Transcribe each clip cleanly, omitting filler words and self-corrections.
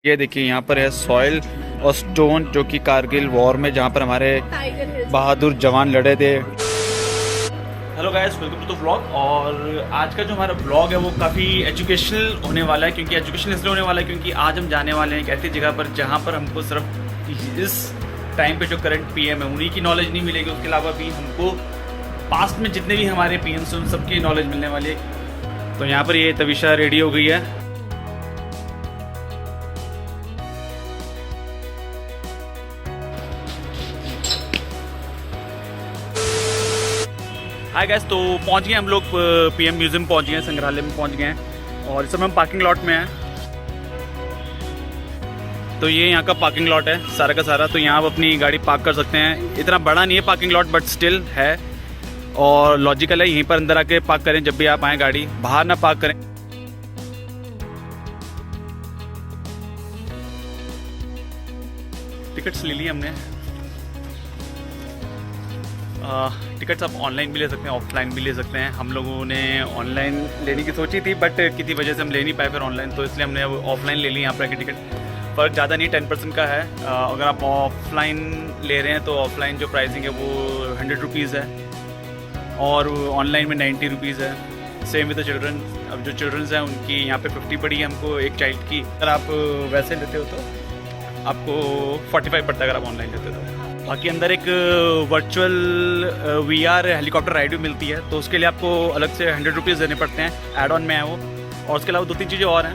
ये देखिए यहाँ पर है सॉइल और स्टोन, जो कि कारगिल वॉर में जहाँ पर हमारे बहादुर जवान लड़े थे। Hello guys, welcome to the vlog. और आज का जो हमारा व्लॉग है वो काफ़ी एजुकेशनल होने वाला है। क्योंकि एजुकेशनल इसलिए होने वाला है क्योंकि आज हम जाने वाले हैं एक ऐसी जगह पर जहाँ पर हमको सिर्फ इस टाइम पे जो करंट पीएम है उन्हीं की नॉलेज नहीं मिलेगी। उसके अलावा भी हमको पास्ट में जितने भी हमारे पीएम्स हैं उन सबकी नॉलेज मिलने वाली है। तो यहाँ पर ये तविशा रेडी हो गई है। हाय गाइस, तो पहुंच गए हम लोग पीएम म्यूजियम पहुंच गए हैं, संग्रहालय में पहुंच गए हैं। और इस समय हम पार्किंग लॉट में हैं। तो ये यहाँ का पार्किंग लॉट है सारा का सारा। तो यहाँ आप अपनी गाड़ी पार्क कर सकते हैं। इतना बड़ा नहीं है पार्किंग लॉट, बट स्टिल है और लॉजिकल है। यहीं पर अंदर आके पार्क करें जब भी आप आएँ, गाड़ी बाहर ना पार्क करें। टिकट्स ले लिए हमने। टिकट्स आप ऑनलाइन भी ले सकते हैं, ऑफलाइन भी ले सकते हैं। हम लोगों ने ऑनलाइन लेने की सोची थी, बट किसी वजह से हम ले नहीं पाए फिर ऑनलाइन, तो इसलिए हमने ऑफलाइन ले ली। यहाँ पर टिकट फ़र्क ज़्यादा नहीं, 10% का है। अगर आप ऑफलाइन ले रहे हैं तो ऑफलाइन जो प्राइसिंग है वो 100 रुपीज़ है और ऑनलाइन में 90 रुपीज़ है। Same with the children. अब जो चिल्ड्रंस हैं उनकी यहाँ पे 50 पड़ी है हमको एक चाइल्ड की। अगर आप वैसे लेते हो तो आपको 45 पड़ता है अगर आप ऑनलाइन लेते हो तो। बाकी अंदर एक वर्चुअल VR हेलीकॉप्टर राइड भी मिलती है, तो उसके लिए आपको अलग से 100 रुपीज़ देने पड़ते हैं। ऐड ऑन में है वो। और उसके अलावा 2-3 चीज़ें और हैं।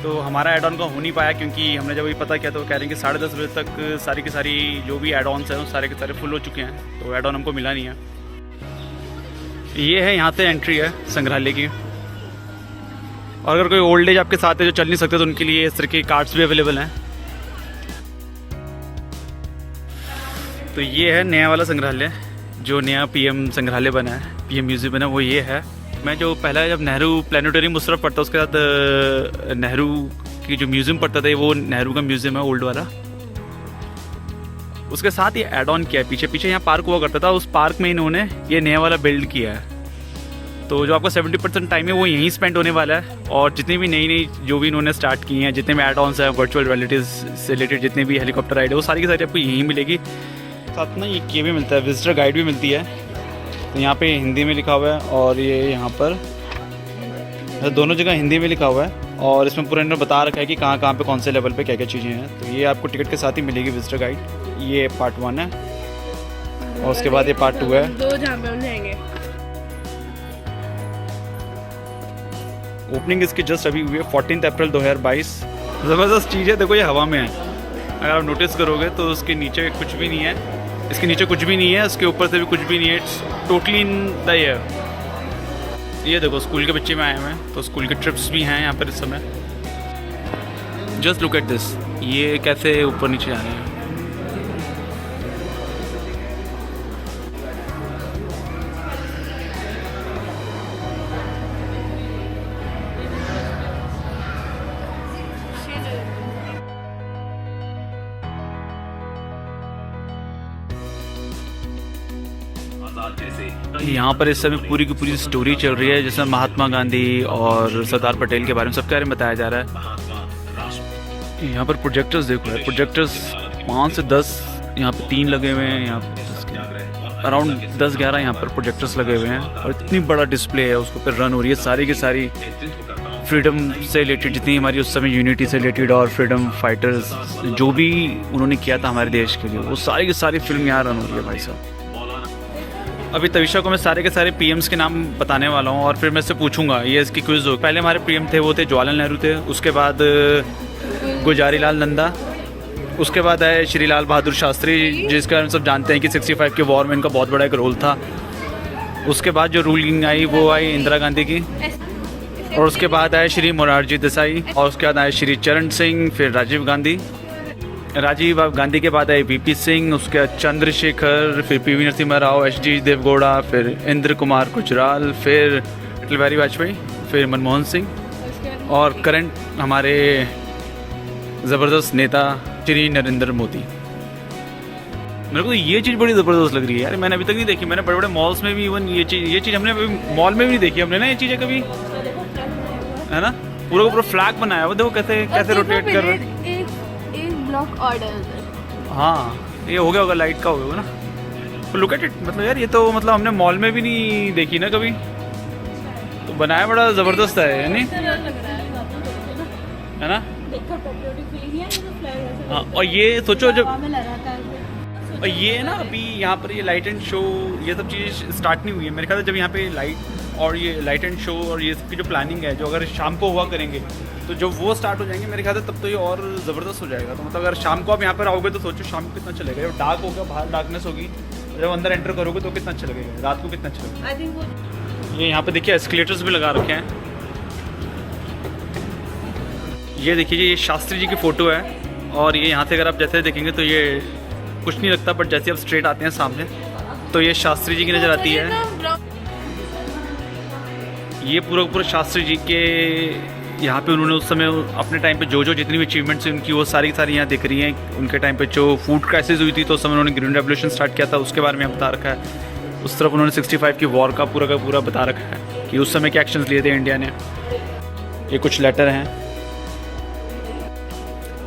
तो हमारा ऐड ऑन का हो नहीं पाया क्योंकि हमने जब अभी पता किया तो कह रहे हैं कि 10:30 बजे तक सारी की सारी जो भी ऐड ऑन्स हैं वो सारे के सारे फुल हो चुके हैं, तो ऐड ऑन हमको मिला नहीं है। ये है, यहाँ से एंट्री है संग्रहालय की। और अगर कोई ओल्ड एज आपके साथ है जो चल नहीं सकते तो उनके लिए इस तरह के कार्ड्स भी अवेलेबल हैं। तो ये है नया वाला संग्रहालय, जो नया पीएम संग्रहालय बना है, पीएम म्यूजियम बना, वो ये है। मैं जो पहला जब नेहरू प्लानिटोरियम उस तरफ पढ़ता, उसके साथ नेहरू की जो म्यूजियम पढ़ता था वो नेहरू का म्यूजियम है ओल्ड वाला। उसके साथ ये ऐड ऑन किया है। पीछे पीछे यहाँ पार्क हुआ करता था, उस पार्क में इन्होंने ये नया वाला बिल्ड किया है। तो जो आपका 70% टाइम है वो यहीं स्पेंड होने वाला है। और जितनी भी नई जो भी इन्होंने स्टार्ट की हैं, जितने भी ऐड ऑन्स हैं वर्चुअल रियलिटीज़ से रिलेटेड, जितने भी हेलीकॉप्टर राइड है वो सारी की सारी आपको यहीं मिलेगी। साथ ना ये भी मिलता है, विजिटर गाइड भी मिलती है। तो यहाँ पे हिंदी में लिखा हुआ है और ये यहाँ पर दोनों जगह हिंदी में लिखा हुआ है। और इसमें पूरा इन्होंने बता रखा है कि कहाँ कहाँ पे कौन से लेवल पे क्या क्या चीज़ें हैं। तो ये आपको टिकट के साथ ही मिलेगी विजिटर गाइड। ये पार्ट 1 है और उसके बाद ये पार्ट 2 है। दो जहाँ पे हम जाएंगे। ओपनिंग इसकी जस्ट अभी हुई है 14 अप्रैल 2022। ज़बरदस्त चीज़ है। देखो ये हवा में है, अगर आप नोटिस करोगे तो उसके नीचे कुछ भी नहीं है, इसके नीचे कुछ भी नहीं है, इसके ऊपर से भी कुछ भी नहीं है। It's totally in the air. ये देखो स्कूल के बच्चे में आए हुए हैं, तो स्कूल के ट्रिप्स भी हैं यहाँ पर इस समय। जस्ट लुक एट दिस, ये कैसे ऊपर नीचे आ रहे हैं। यहाँ पर इस समय पूरी की पूरी स्टोरी चल रही है, जिसमें महात्मा गांधी और सरदार पटेल के बारे में सबके बारे में बताया जा रहा है। यहाँ पर प्रोजेक्टर्स देखो है, प्रोजेक्टर्स 5 से 10 यहाँ पे 3 लगे हुए हैं। यहाँ पर अराउंड 10-11 यहाँ पर प्रोजेक्टर्स लगे हुए हैं और इतनी बड़ा डिस्प्ले है उसको पर रन हो रही है। सारी की सारी फ्रीडम से रिलेटेड जितनी हमारी उस समय यूनिटी से रिलेटेड और फ्रीडम फाइटर्स जो भी उन्होंने किया था हमारे देश के लिए, वो सारी की सारी फिल्म यहाँ रन हो रही है भाई साहब। अभी तविशा को मैं सारे के सारे पीएम्स के नाम बताने वाला हूँ और फिर मैं इससे पूछूंगा, ये इसकी क्विज हो। पहले हमारे पीएम थे वो थे जवाहरलाल नेहरू थे, उसके बाद गुलजारी लाल नंदा, उसके बाद आए श्री लाल बहादुर शास्त्री, जिसका हम सब जानते हैं कि 65 के वॉर में इनका बहुत बड़ा एक रोल था। उसके बाद जो रूलिंग आई वो आई इंदिरा गांधी की, और उसके बाद आए श्री मोरारजी देसाई, और उसके बाद आए श्री चरण सिंह, फिर राजीव गांधी के बाद आए VP सिंह, उसके बाद चंद्रशेखर, फिर PV नरसिम्हा राव, HG देवगौड़ा, फिर इंद्र कुमार गुजराल, फिर अटल बिहारी वाजपेयी, फिर मनमोहन सिंह, और करंट हमारे ज़बरदस्त नेता श्री नरेंद्र मोदी। मेरे को तो ये चीज़ बड़ी ज़बरदस्त लग रही है यार, मैंने अभी तक नहीं देखी। मैंने बड़े बड़े मॉल्स में भी इवन ये चीज़ हमने अभी मॉल में भी नहीं देखी हमने ना ये चीज़ें कभी, है ना। पूरा का पूरा फ्लैग बनाया हुआ, देखो कैसे कैसे रोटेट कर रहे हैं। Block order. हाँ ये हो गया होगा, लाइट का हो गया होगा ना। तो लुक एट इट, मतलब यार ये तो मतलब हमने मॉल में भी नहीं देखी ना कभी, तो बनाया बड़ा ज़बरदस्त है यानी, है ना। हाँ और ये सोचो जब, और ये ना अभी यहाँ पर ये लाइट एंड शो ये सब चीज़ स्टार्ट नहीं हुई है मेरे ख्याल से। जब यहाँ पे लाइट और ये लाइट एंड शो और ये सब की जो प्लानिंग है, जो अगर शाम को हुआ करेंगे, तो जब वो स्टार्ट हो जाएंगे मेरे ख्याल से तब तो ये और ज़बरदस्त हो जाएगा। तो मतलब अगर शाम को आप यहाँ पर आओगे तो सोचो शाम को कितना अच्छा लगेगा। जब डार्क होगा, बाहर डार्कनेस होगी, जब अंदर एंटर करोगे तो कितना अच्छा लगेगा, रात को कितना अच्छा लगेगा। ये यहाँ पे देखिए एस्केलेटर्स भी लगा रखे हैं। ये देखिए ये शास्त्री जी की फ़ोटो है, और ये यहाँ से अगर आप जैसे देखेंगे तो ये कुछ नहीं लगता, बट जैसे आप स्ट्रेट आते हैं सामने तो ये शास्त्री जी की नज़र आती है। ये पूरा शास्त्री जी के यहाँ पे उन्होंने उस समय अपने टाइम पे जो जितनी भी अचीवमेंट्स हैं उनकी, वो सारी यहाँ दिख रही हैं। उनके टाइम पे जो फूड क्राइसिस हुई थी तो उस समय उन्होंने ग्रीन रेवोल्यूशन स्टार्ट किया था, उसके बारे में यहाँ बता रखा है। उस तरफ उन्होंने 65 की वॉर का पूरा बता रखा है कि उस समय क्या एक्शंस लिए थे इंडिया ने। ये कुछ लेटर हैं,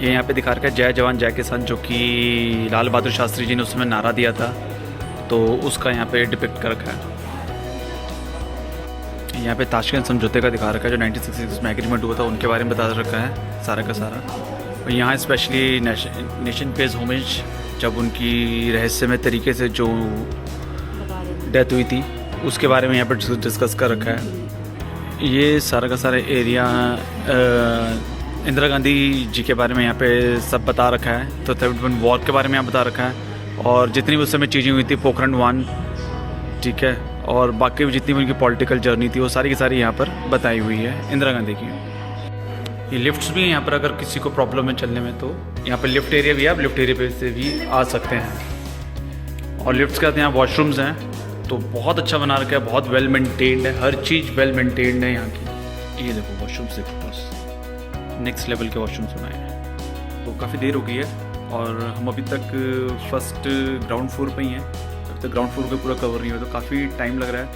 ये यहाँ पे दिखा रखा है जय जवान जय किसान, जो कि लाल बहादुर शास्त्री जी ने उस समय नारा दिया था, तो उसका यहाँ पे डिपिक्ट कर रखा है। यहाँ पे ताशकंद समझौते का दिखा रखा है, जो 1966 में एग्रीमेंट हुआ था, उनके बारे में बता रखा है सारा का सारा। और यहाँ स्पेशली नेशन पेज होमेज, जब उनकी रहस्यमय तरीके से जो डेथ हुई थी उसके बारे में यहाँ पर डिस्कस कर रखा है। ये सारा का सारा एरिया इंदिरा गांधी जी के बारे में यहाँ पे सब बता रखा है। तो 71 वॉर के बारे में यहाँ बता रखा है, और जितनी भी उस समय चीज़ें हुई थी, पोखरण 1, ठीक है, और बाकी जितनी भी उनकी पॉलिटिकल जर्नी थी वो सारी की सारी यहाँ पर बताई हुई है इंदिरा गांधी की। ये लिफ्ट्स भी हैं यहाँ पर, अगर किसी को प्रॉब्लम है चलने में तो यहाँ पर लिफ्ट एरिया भी है, आप लिफ्ट एरिया पे से भी आ सकते हैं। और लिफ्ट्स के साथ यहाँ वॉशरूम्स हैं, तो बहुत अच्छा बना रखा है, बहुत वेल मेंटेन्ड है, हर चीज़ वेल मेंटेन्ड है यहाँ की। ये देखो वॉशरूम्स देखो, बस नेक्स्ट लेवल के वॉशरूम्स बनाए हैं। तो काफ़ी देर हो गई है और हम अभी तक फर्स्ट ग्राउंड फ्लोर पे ही हैं, अभी तक ग्राउंड फ्लोर पे पूरा कवर नहीं हुआ, तो काफ़ी टाइम लग रहा है।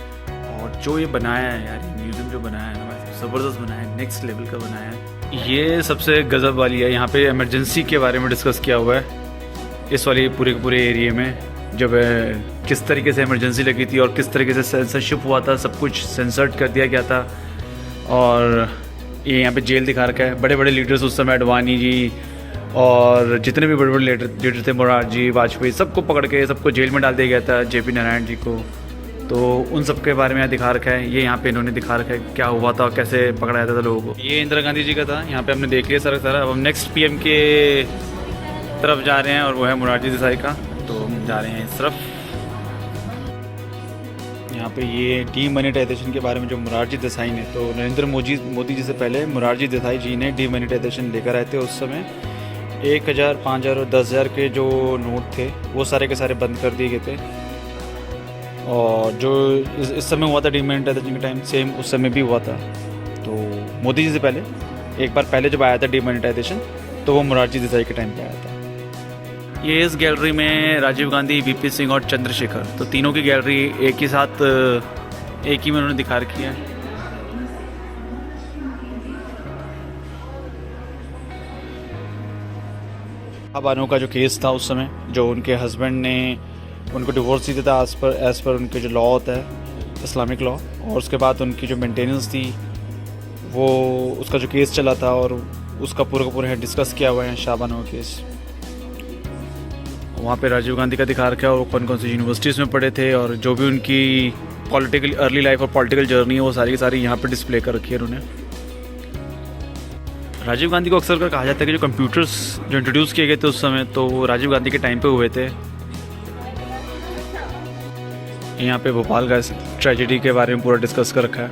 और जो ये बनाया है यार, ये म्यूज़ियम जो बनाया है ना, ज़बरदस्त बनाया है, नेक्स्ट लेवल का बनाया है। ये सबसे गज़ब वाली है, यहाँ पे इमरजेंसी के बारे में डिस्कस किया हुआ है इस वाले पूरे एरिए में। जब किस तरीके से इमरजेंसी लगी थी और किस तरीके से सेंसरशिप हुआ था, सब कुछ सेंसर्ड कर दिया गया था। और ये यहाँ पे जेल दिखा रखा है, बड़े बड़े लीडर्स उस समय, अडवाणी जी और जितने भी बड़े लीडर थे, मोरारजी वाजपेयी, सबको पकड़ के सबको जेल में डाल दिया गया था, JP नारायण जी को। तो उन सब के बारे में यहाँ दिखा रखा है। ये यहाँ पे इन्होंने दिखा रखा है क्या हुआ था और कैसे पकड़ा जाता था लोगों को। ये इंदिरा गांधी जी का था, यहाँ पे हमने देख लिया सारा। अब हम नेक्स्ट PM के तरफ जा रहे हैं, और वो है मोरारजी देसाई का, तो हम जा रहे हैं इस तरफ। यहाँ पे ये डीमोनेटाइजेशन के बारे में जो मोरारजी देसाई ने, तो नरेंद्र मोदी जी से पहले मोरारजी देसाई जी ने डीमोनेटाइजेशन लेकर आए थे। उस समय 1000, 5000 और 10,000 के जो नोट थे वो सारे के सारे बंद कर दिए गए थे। और जो इस समय हुआ था डीमोनेटाइजेशन के टाइम, सेम उस समय भी हुआ था। तो मोदी जी से पहले एक बार पहले जब आया था डीमोनेटाइजेशन, तो वो मोरारजी देसाई के टाइम पे आया था। ये इस गैलरी में राजीव गांधी, VP सिंह और चंद्रशेखर, तो तीनों की गैलरी एक ही साथ एक ही में उन्होंने दिखा रखी है। बानो का जो केस था उस समय, जो उनके हस्बैंड ने उनको डिवोर्स दिया था एज़ पर उनके जो लॉ होता है, इस्लामिक लॉ, और उसके बाद उनकी जो मेंटेनेंस थी वो, उसका जो केस चला था, और उसका पूरा डिस्कस किया हुआ है शाहबानो का केस। वहाँ पे राजीव गांधी का दिखा रखा है, और वो कौन कौन सी यूनिवर्सिटीज़ में पढ़े थे, और जो भी उनकी पॉलिटिकल अर्ली लाइफ और पॉलिटिकल जर्नी है वो सारी की सारी यहाँ पे डिस्प्ले कर रखी है उन्होंने। राजीव गांधी को अक्सर कहा जाता है कि जो कंप्यूटर्स जो इंट्रोड्यूस किए गए थे उस समय, तो वो राजीव गांधी के टाइम पे हुए थे। यहाँ पे भोपाल का ट्रेजेडी के बारे में पूरा डिस्कस कर रखा है।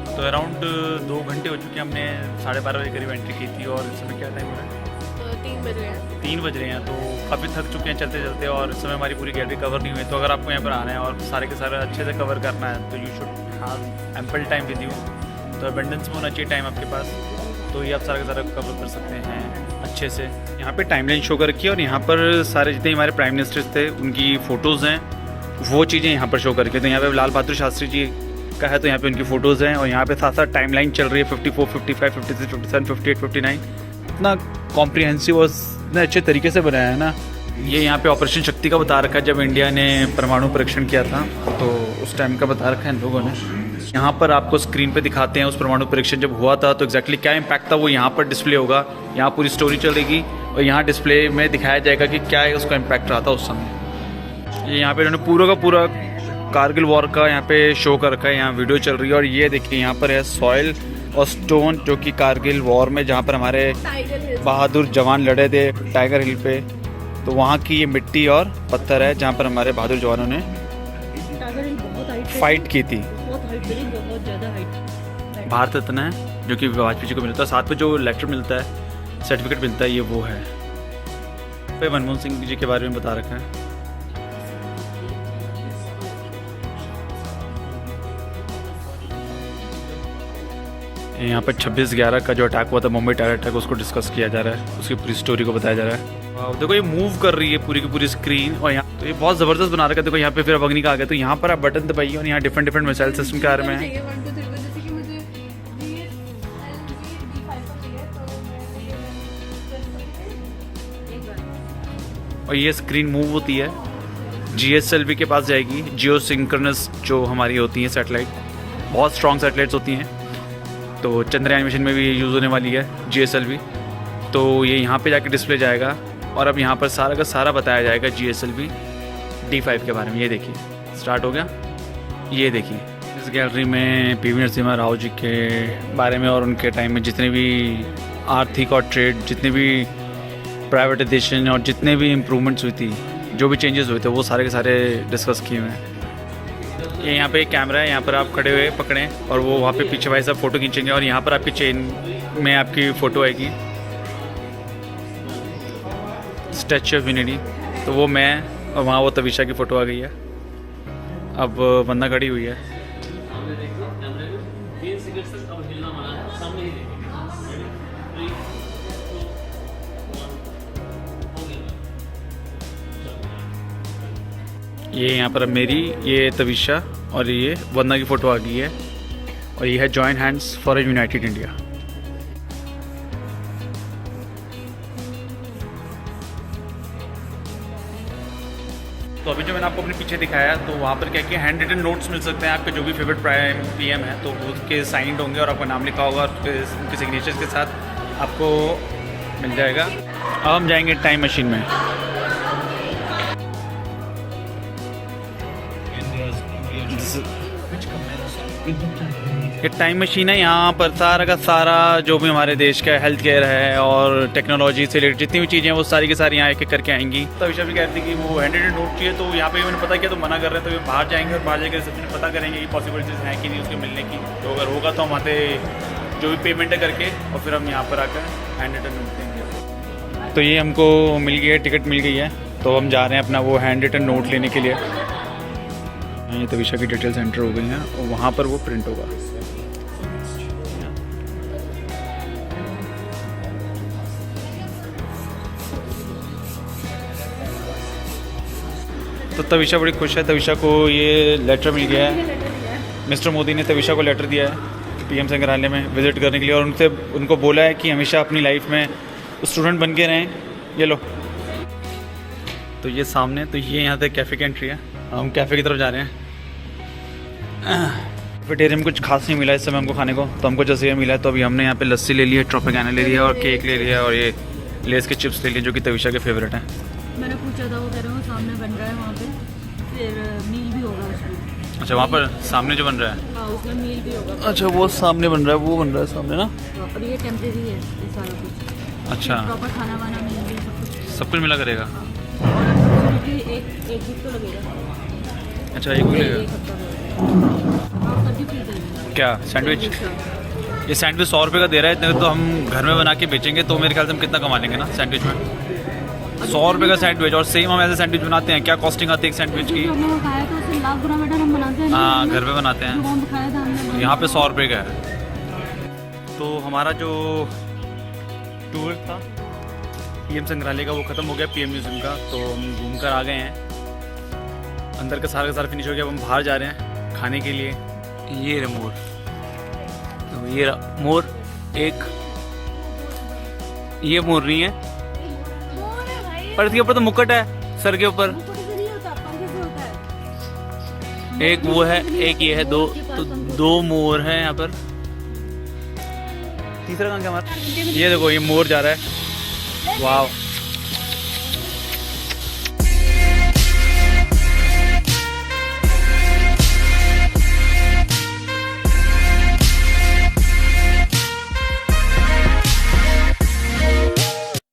तो अराउंड 2 घंटे हो चुके हैं, हमने 12:30 बजे करीब एंट्री की थी, और इस समय क्या टाइम हो रहा है? 3 बज रहे हैं। तो काफ़ी थक चुके हैं चलते चलते, और इस समय हमारी पूरी गैलरी कवर नहीं हुई। तो अगर आपको यहाँ पर आना है और सारे के सारे अच्छे से कवर करना है, तो you should have ample time with you. तो अबेंडेंस में होना चाहिए टाइम आपके पास, तो ये आप सारा का सारा कवर कर सकते हैं अच्छे से। यहाँ पे टाइमलाइन शो कर रखी है, और यहाँ पर सारे जितने हमारे प्राइम मिनिस्टर्स थे उनकी फ़ोटोज़ हैं, वो चीज़ें यहाँ पर शो करके। तो यहाँ पे लाल बहादुर शास्त्री जी का है, तो यहाँ पे उनकी फ़ोटोज़ हैं और यहाँ पे साथ साथ टाइमलाइन चल रही है 54, 55, 56, 57, 58, 59। इतना कॉम्प्रिहेंसिव और इतने अच्छे तरीके से बनाया है ना। ये यहाँ पे ऑपरेशन शक्ति का बता रखा है, जब इंडिया ने परमाणु परीक्षण किया था तो उस टाइम का बता रखा है इन लोगों ने। यहाँ पर आपको स्क्रीन पे दिखाते हैं उस परमाणु परीक्षण जब हुआ था तो एग्जैक्टली क्या इम्पैक्ट था, वो यहाँ पर डिस्प्ले होगा। यहाँ पूरी स्टोरी चलेगी और यहाँ डिस्प्ले में दिखाया जाएगा कि क्या उसका इम्पैक्ट रहा था उस समय। ये यहाँ पे इन्होंने पूरा का पूरा कारगिल वॉर का यहाँ पे शो कर रखा है, यहाँ वीडियो चल रही है। और ये देखिए यहाँ पर है सॉइल और स्टोन, जो कि कारगिल वॉर में जहाँ पर हमारे बहादुर जवान लड़े थे टाइगर हिल पे, तो वहाँ की ये मिट्टी और पत्थर है जहाँ पर हमारे बहादुर जवानों ने फाइट की थी। भारत रत्न है जो कि वाजपेयी जी को मिलता है, साथ में जो लेटर मिलता है, सर्टिफिकेट मिलता है, ये वो है। पे मनमोहन सिंह जी के बारे में बता रखा है। यहाँ पर 26/11 का जो अटैक हुआ था, मुंबई टेरर अटैक, उसको डिस्कस किया जा रहा है, उसकी पूरी स्टोरी को बताया जा रहा है। देखो ये मूव कर रही है पूरी की पूरी स्क्रीन, और यहाँ तो ये बहुत ज़बरदस्त बना रखा है। देखो यहाँ पे फिर अब अग्नि का आ गया, तो यहाँ पर आप बटन दबाइए और यहाँ डिफरेंट मिसाइल सिस्टम के बारे में है। और ये स्क्रीन मूव होती है, GSLV के पास जाएगी, जियो सिंक्रोनस जो हमारी होती है सैटेलाइट, बहुत स्ट्रॉन्ग सैटेलाइट्स होती हैं, तो चंद्रयान मिशन में भी ये यूज़ होने वाली है GSLV। तो ये यहाँ पे जाके डिस्प्ले जाएगा और अब यहाँ पर सारा का सारा बताया जाएगा GSLV D5 के बारे में। ये देखिए स्टार्ट हो गया। ये देखिए इस गैलरी में PV नरसिम्हा राव जी के बारे में और उनके टाइम में जितने भी आर्थिक और ट्रेड, जितने भी प्राइवेटाइजेशन और जितने भी इम्प्रूवमेंट्स हुई थी, जो भी चेंजेस हुए थे, वो सारे के सारे डिस्कस किए हुए हैं। ये यहाँ पे एक कैमरा है, यहाँ पर आप खड़े हुए पकड़ें और वो वहाँ पे पीछे भाई साहब फ़ोटो खींचेंगे और यहाँ पर आपकी चेन में आपकी फ़ोटो आएगी, स्टैच्यू ऑफ यूनिटी। तो वो मैं और वहाँ वो तविशा की फ़ोटो आ गई है। अब बंदा खड़ी हुई है। ये यहाँ पर अब मेरी, ये तविशा और ये वंदना की फ़ोटो आ गई है और ये है joint hands for a United India. तो अभी जो मैंने आपको अपने पीछे दिखाया, तो वहाँ पर क्या किया, हैंड रिटन नोट्स मिल सकते हैं आपके जो भी फेवरेट PM है, तो उसके साइंड होंगे और आपका नाम लिखा होगा और उनके सिग्नेचर्स के साथ आपको मिल जाएगा। अब हम जाएंगे टाइम मशीन में। ये टाइम मशीन है, यहाँ पर सारा का सारा जो भी हमारे देश का हेल्थ केयर है और टेक्नोलॉजी से रिलेटेड जितनी भी चीज़ें हैं वो सारी की सारी यहाँ एक एक करके आएंगी। तविशा भी कहती कि वो हैंड रिटन नोट चाहिए, तो यहाँ पे मैंने पता किया तो मना कर रहे हैं, तो ये बाहर जाएंगे और बाहर जाकर रिसेप्शन पता करेंगे कि पॉसिबिलिटीज़ हैं कि नहीं उसके मिलने की। तो अगर होगा तो हम आते जो भी पेमेंट है करके और फिर हम यहाँ पर आकर हैंड रिटन नोट देंगे। तो ये हमको मिल गई है, टिकट मिल गई है, तो हम जा रहे हैं अपना वो हैंड रिटन नोट लेने के लिए। ये तविशा की डिटेल्स एंटर हो गई हैं और वहाँ पर वो प्रिंट होगा। तो तविशा बड़ी खुश है, तविशा को ये लेटर मिल गया है। मिस्टर मोदी ने तविशा को लेटर दिया है PM संग्रहालय में विज़िट करने के लिए और उनको बोला है कि हमेशा अपनी लाइफ में स्टूडेंट बन के रहें। ये लो, तो ये सामने, तो ये यहाँ से कैफ़े की एंट्री है। हम कैफ़े की तरफ जा रहे हैं। कैफेटेरिया में कुछ खास नहीं मिला इस समय हमको खाने को, तो हमको जैसे ये मिला है, तो अभी हमने यहाँ पे लस्सी ले ली है, ट्रोपिकाना ले लिया और केक ले लिया और ये लेस के चिप्स ले लिए जो कि तविशा के फेवरेट हैं। मैंने पूछा था, वो कह रहे हो सामने बन रहा है वहाँ पे, फिर मील भी होगा उसमें। अच्छा, वहाँ पर सामने जो बन रहा है? हाँ, उसमें मील भी होगा। अच्छा, वो सामने बन रहा है, वो बन रहा है सामने ना। और ये टेम्परेरी है ये सारा कुछ। अच्छा, प्रॉपर खाना वाना मील भी सब कुछ मिला करेगा। और एक वीक तो लगेगा। अच्छा, एक वीक लगेगा। एक हफ्ता लगेगा। क्या सैंडविच? ये सैंडविच 100 रुपये का दे रहा है, इतने तो हम घर में बना के बेचेंगे तो मेरे ख्याल से हम कितना कमा लेंगे ना सैंडविच में। 100 रुपये का सैंडविच, और सेम हम ऐसे सैंडविच बनाते हैं, क्या कॉस्टिंग आती है एक सैंडविच की? हाँ, घर पे बनाते हैं, यहाँ पे 100 रुपये का है। तो हमारा जो टूर था PM संग्रहालय का वो ख़त्म हो गया, PM म्यूज़ियम का, तो हम घूम कर आ गए हैं। अंदर का सारा फिनिश हो गया। अब हम बाहर जा रहे हैं खाने के लिए, ये रहे मोर, तो ये रहा मोर एक, ये मोर नहीं है पर इसके ऊपर तो मुकुट है सर के ऊपर। एक वो है, एक ये है, दो तो दो मोर हैं यहाँ पर। तीसरा कहाँ क्या हमारा? ये देखो ये मोर जा रहा है, वाह